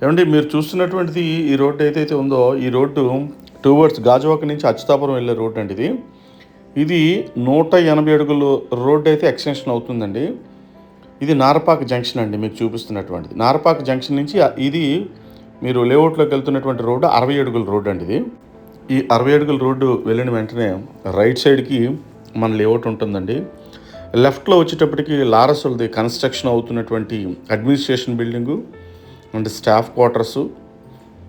ఏమండి మీరు చూస్తున్నటువంటిది ఈ రోడ్డు ఏదైతే ఉందో ఈ రోడ్డు టువర్డ్స్ గాజువాక నుంచి అచ్యుతాపురం వెళ్ళే రోడ్డు అండి ఇది. ఇది 180 అడుగులు రోడ్డు అయితే ఎక్స్టెన్షన్ అవుతుందండి. ఇది నారపాక జంక్షన్ అండి మీకు చూపిస్తున్నటువంటిది. నారపాక జంక్షన్ నుంచి ఇది మీరు లేఅవుట్లోకి వెళ్తున్నటువంటి రోడ్డు 60 అడుగుల రోడ్డు అండి ఇది. ఈ 60 అడుగుల రోడ్డు వెళ్ళిన వెంటనే రైట్ సైడ్కి మన లేఅవుట్ ఉంటుందండి. లెఫ్ట్లో వచ్చేటప్పటికి లారసులది కన్స్ట్రక్షన్ అవుతున్నటువంటి administration building and staff quarters,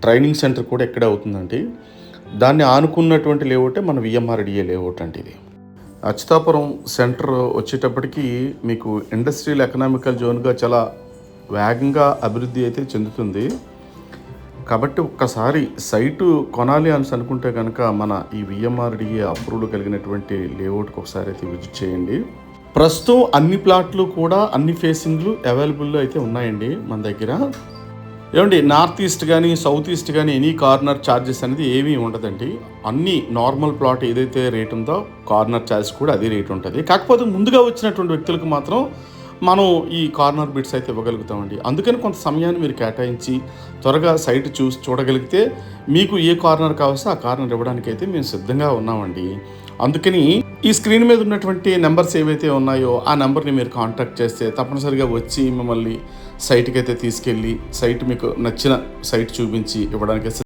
training centre కూడా ఇక్కడే అవుతుందండి. దాన్ని ఆనుకున్నటువంటి లేఅవుటే మన విఎంఆర్డిఏ లేఅవుట్ అండి ఇది. అచ్యుతాపురం సెంటర్ వచ్చేటప్పటికి మీకు ఇండస్ట్రియల్ ఎకనామికల్ జోన్గా చాలా వేగంగా అభివృద్ధి అయితే చెందుతుంది. కాబట్టి ఒక్కసారి సైటు కొనాలి అని అనుకుంటే కనుక మన ఈ విఎంఆర్డిఏ అప్రూవల్ కలిగినటువంటి లేఅవుట్కి ఒకసారి అయితే విజిట్ చేయండి. ప్రస్తుతం అన్ని ప్లాట్లు కూడా అన్ని ఫేసింగ్లు అవైలబుల్లో అయితే ఉన్నాయండి మన దగ్గర. ఏమండి నార్త్ ఈస్ట్ కానీ సౌత్ ఈస్ట్ కానీ ఎనీ కార్నర్ ఛార్జెస్ అనేది ఏమీ ఉండదండి. అన్ని నార్మల్ ప్లాట్ ఏదైతే రేట్ ఉందో కార్నర్ ఛార్జెస్ కూడా అదే రేట్ ఉంటుంది. కాకపోతే ముందుగా వచ్చినటువంటి వ్యక్తులకు మాత్రం మనం ఈ కార్నర్ బిట్స్ అయితే ఇవ్వగలుగుతామండి. అందుకని కొంత సమయాన్ని మీరు కేటాయించి త్వరగా సైట్ చూడగలిగితే మీకు ఏ కార్నర్ కావాల్సో ఆ కార్నర్ ఇవ్వడానికి అయితే మేము సిద్ధంగా ఉన్నామండి. అందుకని ఈ స్క్రీన్ మీద ఉన్నటువంటి నెంబర్స్ ఏవైతే ఉన్నాయో ఆ నెంబర్ని మీరు కాంటాక్ట్ చేస్తే తప్పనిసరిగా వచ్చి మిమ్మల్ని సైట్కి అయితే తీసుకెళ్ళి సైట్ మీకు నచ్చిన సైట్ చూపించి ఇవ్వడానికి